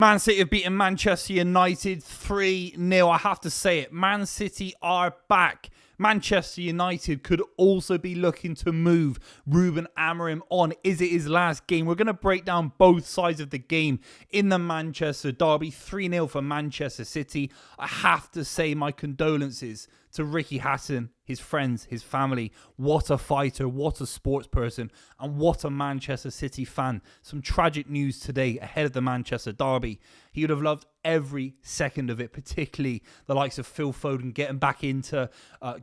Man City have beaten Manchester United 3-0. I have to say it. Man City are back. Manchester United could also be looking to move Ruben Amorim on. Is it his last game? We're going to break down both sides of the game in the Manchester derby. 3-0 for Manchester City. I have to say my condolences to Ricky Hatton, his friends, his family. What a fighter, what a sports person, and what a Manchester City fan. Some tragic news today ahead of the Manchester derby. He would have loved every second of it, particularly the likes of Phil Foden getting back into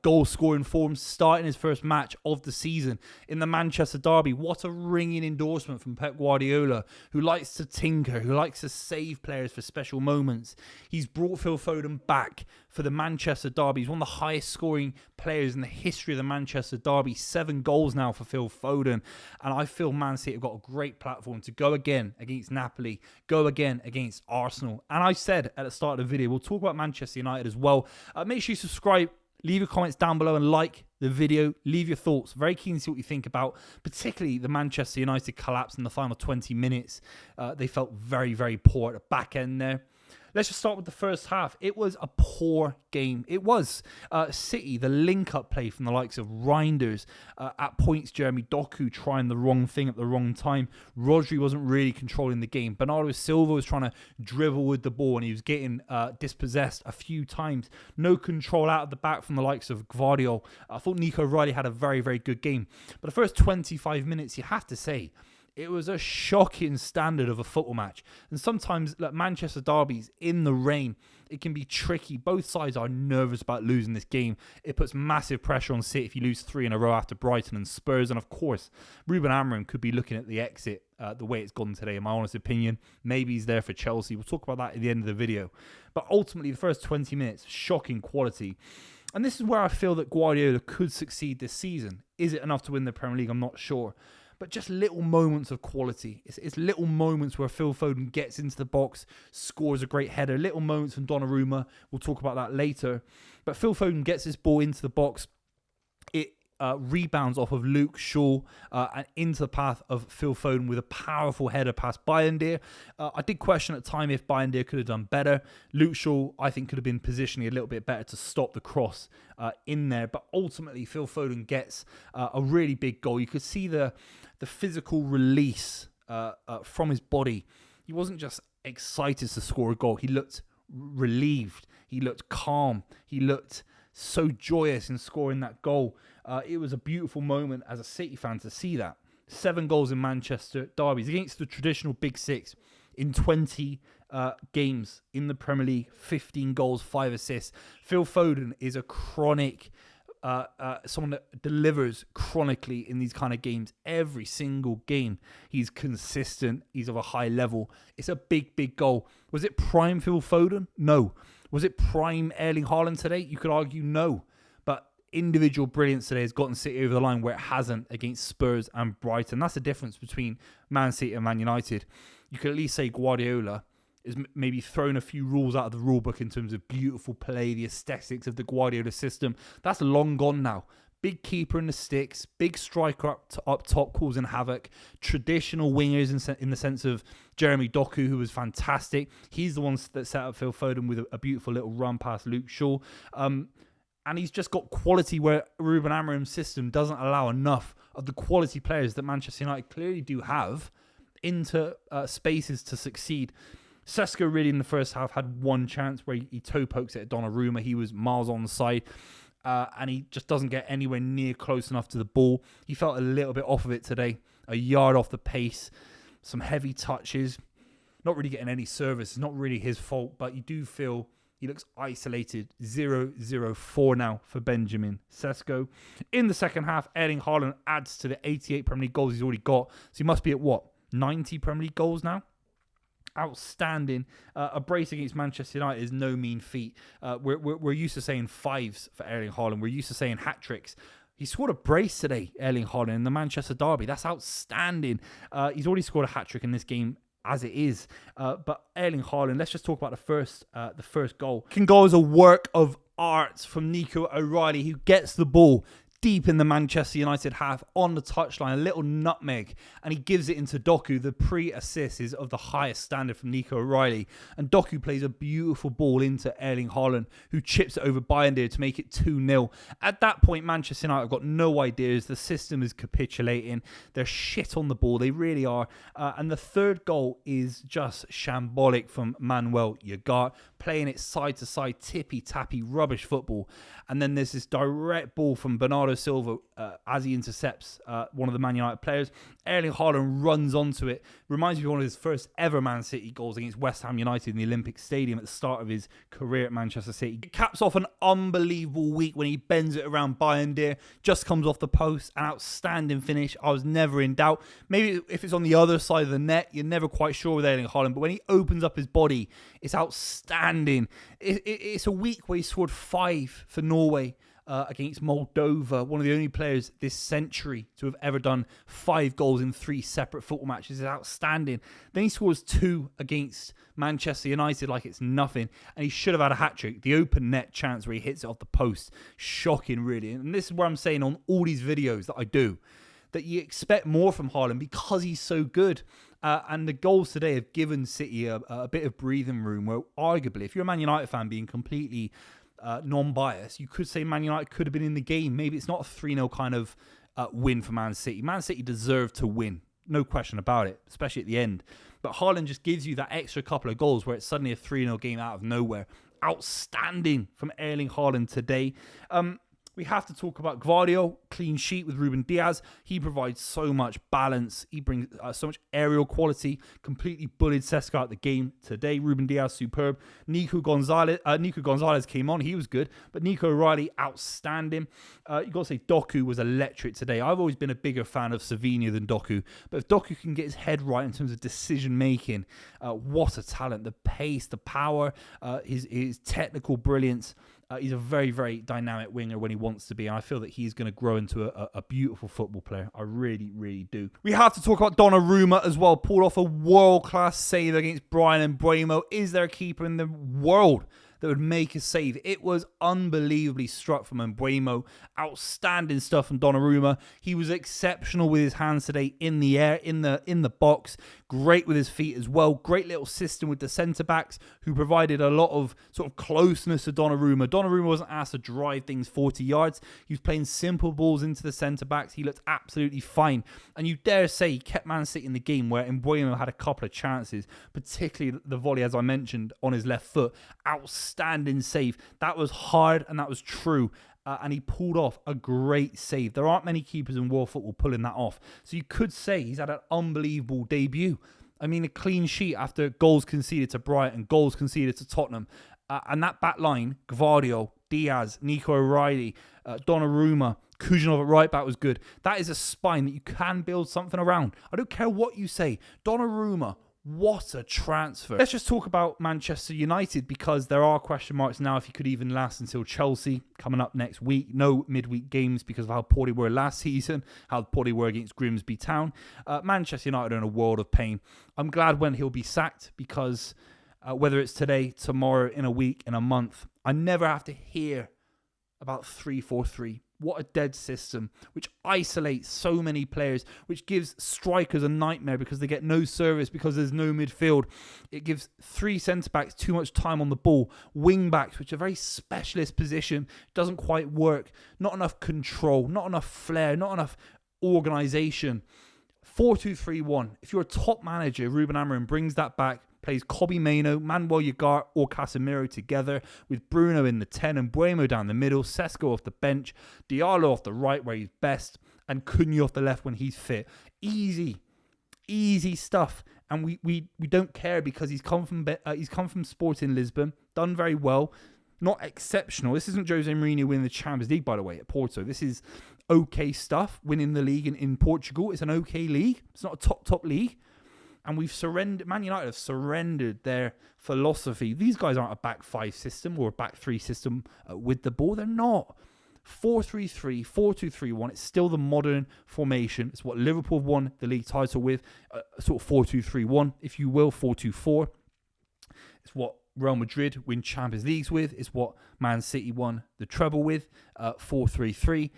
goal-scoring form, starting his first match of the season in the Manchester derby. What a ringing endorsement from Pep Guardiola, who likes to tinker, who likes to save players for special moments. He's brought Phil Foden back for the Manchester derby. He's one of the highest scoring players in the history of the Manchester derby. 7 goals now for Phil Foden. And I feel Man City have got a great platform to go again against Napoli, go again against Arsenal. And I said at the start of the video, we'll talk about Manchester United as well. Make sure you subscribe, leave your comments down below and like the video. Leave your thoughts. Very keen to see what you think about, particularly the Manchester United collapse in the final 20 minutes. They felt very, very poor at the back end there. Let's just start with the first half. It was a poor game. It was. City, the link-up play from the likes of Reinders. At points, Jeremy Doku trying the wrong thing at the wrong time. Rodri wasn't really controlling the game. Bernardo Silva was trying to dribble with the ball and he was getting dispossessed a few times. No control out of the back from the likes of Gvardiol. I thought Nico Riley had a very, very good game. But the first 25 minutes, you have to say, it was a shocking standard of a football match. And sometimes, like Manchester derbies in the rain, it can be tricky. Both sides are nervous about losing this game. It puts massive pressure on City if you lose 3 in a row after Brighton and Spurs. And of course, Ruben Amorim could be looking at the exit the way it's gone today, in my honest opinion. Maybe he's there for Chelsea. We'll talk about that at the end of the video. But ultimately, the first 20 minutes, shocking quality. And this is where I feel that Guardiola could succeed this season. Is it enough to win the Premier League? I'm not sure. But just little moments of quality. It's little moments where Phil Foden gets into the box, scores a great header. Little moments from Donnarumma. We'll talk about that later. But Phil Foden gets this ball into the box. It rebounds off of Luke Shaw and into the path of Phil Foden with a powerful header past Bayindir. I did question at the time if Bayindir could have done better. Luke Shaw, I think, could have been positioning a little bit better to stop the cross in there. But ultimately, Phil Foden gets a really big goal. You could see the physical release from his body. He wasn't just excited to score a goal. He looked relieved. He looked calm. He looked so joyous in scoring that goal. It was a beautiful moment as a City fan to see that. 7 goals in Manchester derbies against the traditional Big Six in 20 games in the Premier League. 15 goals, 5 assists. Phil Foden is a chronic someone that delivers chronically in these kind of games. Every single game, he's consistent. He's of a high level. It's a big, big goal. Was it prime Phil Foden? No. Was it prime Erling Haaland today? You could argue no. But individual brilliance today has gotten City over the line where it hasn't against Spurs and Brighton. That's the difference between Man City and Man United. You could at least say Guardiola is maybe thrown a few rules out of the rule book in terms of beautiful play, the aesthetics of the Guardiola system. That's long gone now. Big keeper in the sticks, big striker up top causing havoc, traditional wingers in the sense of Jeremy Doku, who was fantastic. He's the one that set up Phil Foden with a beautiful little run past Luke Shaw. And he's just got quality where Ruben Amorim's system doesn't allow enough of the quality players that Manchester United clearly do have into spaces to succeed. Sesko really in the first half had one chance where he toe pokes it at Donnarumma. He was miles on the side. And he just doesn't get anywhere near close enough to the ball. He felt a little bit off of it today. A yard off the pace. Some heavy touches. Not really getting any service. It's not really his fault. But you do feel he looks isolated. 0-0-4 now for Benjamin Sesko. In the second half, Erling Haaland adds to the 88 Premier League goals he's already got. So he must be at what? 90 Premier League goals now? Outstanding. A brace against Manchester United is no mean feat. We're used to saying 5s for Erling Haaland. We're used to saying hat-tricks. He scored a brace today, Erling Haaland, in the Manchester derby. That's outstanding. He's already scored a hat-trick in this game as it is. But Erling Haaland, let's just talk about the first goal. Can go as a work of art from Nico O'Reilly, who gets the ball deep in the Manchester United half on the touchline, a little nutmeg, and he gives it into Doku. The pre-assist is of the highest standard from Nico O'Reilly, and Doku plays a beautiful ball into Erling Haaland, who chips it over Bayern to make it 2-0. At that point, Manchester United have got no ideas. The system is capitulating. They're shit on the ball. They really are. And the third goal is just shambolic from Manuel Ugarte, playing it side to side, tippy-tappy, rubbish football. And then there's this direct ball from Bernardo Silva as he intercepts one of the Man United players. Erling Haaland runs onto it. Reminds me of one of his first ever Man City goals against West Ham United in the Olympic Stadium at the start of his career at Manchester City. It caps off an unbelievable week when he bends it around Bayern, just comes off the post. An outstanding finish. I was never in doubt. Maybe if it's on the other side of the net, you're never quite sure with Erling Haaland. But when he opens up his body, it's outstanding. It's a week where he scored 5 for Norway. Against Moldova, one of the only players this century to have ever done 5 goals in 3 separate football matches. Is outstanding. Then he scores 2 against Manchester United like it's nothing, and he should have had a hat-trick. The open net chance where he hits it off the post, shocking really. And this is what I'm saying on all these videos that I do, that you expect more from Haaland because he's so good. And the goals today have given City a bit of breathing room where arguably, if you're a Man United fan being completely non-biased, you could say Man United could have been in the game. Maybe it's not a 3-0 kind of win for Man City. Man City deserved to win, no question about it, especially at the end. But Haaland just gives you that extra couple of goals where it's suddenly a 3-0 game out of nowhere. Outstanding from Erling Haaland today. We have to talk about Gvardiol, clean sheet with Ruben Diaz. He provides so much balance. He brings so much aerial quality. Completely bullied Sesko out the game today. Ruben Diaz, superb. Nico Gonzalez came on. He was good. But Nico O'Reilly, outstanding. You got to say Doku was electric today. I've always been a bigger fan of Savinho than Doku. But if Doku can get his head right in terms of decision-making, what a talent. The pace, the power, his technical brilliance. He's a very, very dynamic winger when he wants to be. And I feel that he's going to grow into a beautiful football player. I really, really do. We have to talk about Donnarumma as well. Pulled off a world-class save against Bryan Mbeumo. Is there a keeper in the world that would make a save? It was unbelievably struck from Mbeumo. Outstanding stuff from Donnarumma. He was exceptional with his hands today in the air, in the box. Great with his feet as well. Great little system with the centre-backs who provided a lot of sort of closeness to Donnarumma. Donnarumma wasn't asked to drive things 40 yards. He was playing simple balls into the centre-backs. He looked absolutely fine. And you dare say he kept Man City in the game where Mbeumo had a couple of chances, particularly the volley, as I mentioned, on his left foot. Outstanding save. That was hard and that was true. And he pulled off a great save. There aren't many keepers in world football pulling that off. So you could say he's had an unbelievable debut. I mean, a clean sheet after goals conceded to Brighton, goals conceded to Tottenham. And that back line, Gvardiol, Diaz, Nico O'Reilly, Donnarumma, Kujanov at right back was good. That is a spine that you can build something around. I don't care what you say. Donnarumma, what a transfer. Let's just talk about Manchester United because there are question marks now if he could even last until Chelsea coming up next week. No midweek games because of how poor they were last season, how poor they were against Grimsby Town. Manchester United are in a world of pain. I'm glad when he'll be sacked because whether it's today, tomorrow, in a week, in a month, I never have to hear about 3-4-3. What a dead system, which isolates so many players, which gives strikers a nightmare because they get no service because there's no midfield. It gives 3 centre-backs too much time on the ball. Wing-backs, which are a very specialist position, doesn't quite work. Not enough control, not enough flair, not enough organisation. 4-2-3-1. If you're a top manager, Ruben Amorim brings that back, plays Kobbie Mainoo, Manuel Ugarte or Casemiro together with Bruno in the 10 and Mbeumo down the middle, Sesko off the bench, Diallo off the right where he's best, and Cunha off the left when he's fit. Easy stuff. And we don't care because he's come from Sporting Lisbon, done very well, not exceptional. This isn't Jose Mourinho winning the Champions League, by the way, at Porto. This is okay stuff, winning the league in Portugal. It's an okay league. It's not a top league. And we've surrendered. Man United have surrendered their philosophy. These guys aren't a back 5 system or a back 3 system with the ball. They're not. 4-3-3, 4-2-3-1. It's still the modern formation. It's what Liverpool won the league title with. Sort of 4-2-3-1, if you will, 4-2-4. It's what Real Madrid win Champions Leagues with. It's what Man City won the treble with, 4-3-3.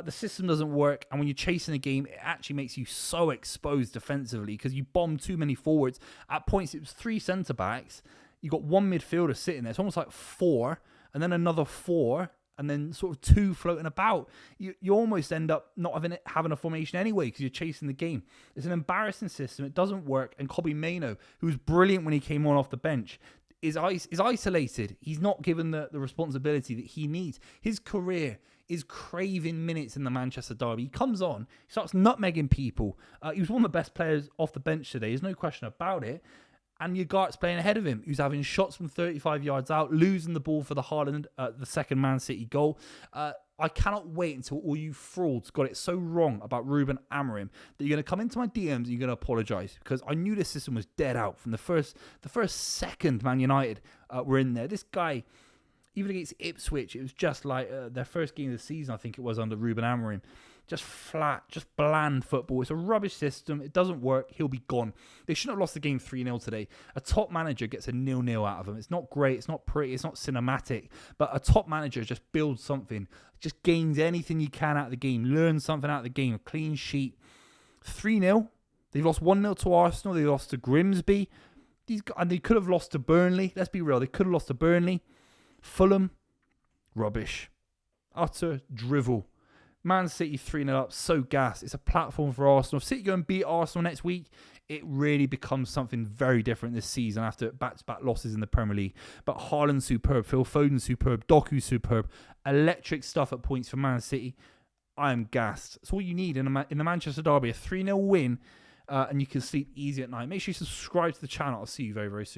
The system doesn't work, and when you're chasing a game, it actually makes you so exposed defensively because you bomb too many forwards. At points, it was 3 centre-backs. You got 1 midfielder sitting there. It's almost like 4, and then another 4, and then sort of 2 floating about. You almost end up not having a formation anyway because you're chasing the game. It's an embarrassing system. It doesn't work. And Kobbie Mainoo, who was brilliant when he came on off the bench, is isolated. He's not given the responsibility that he needs. His career is craving minutes in the Manchester derby. He comes on, he starts nutmegging people. He was one of the best players off the bench today. There's no question about it. And Ugarte's playing ahead of him, who's having shots from 35 yards out, losing the ball for the Haaland, the second Man City goal. I cannot wait until all you frauds got it so wrong about Ruben Amorim that you're going to come into my DMs and you're going to apologise, because I knew this system was dead out from the first second Man United were in there. This guy, even against Ipswich, it was just like their first game of the season, I think it was, under Ruben Amorim. Just flat, just bland football. It's a rubbish system. It doesn't work. He'll be gone. They shouldn't have lost the game 3-0 today. A top manager gets a 0-0 out of them. It's not great. It's not pretty. It's not cinematic. But a top manager just builds something. Just gains anything you can out of the game. Learns something out of the game. A clean sheet. 3-0. They've lost 1-0 to Arsenal. They lost to Grimsby. And they could have lost to Burnley. Let's be real. They could have lost to Burnley. Fulham. Rubbish. Utter drivel. Man City 3-0 up, so gas. It's a platform for Arsenal. If City go and beat Arsenal next week, it really becomes something very different this season after back-to-back losses in the Premier League. But Haaland superb, Phil Foden superb, Doku superb, electric stuff at points for Man City. I am gassed. It's all you need in the Manchester derby, a 3-0 win, and you can sleep easy at night. Make sure you subscribe to the channel. I'll see you very, very soon.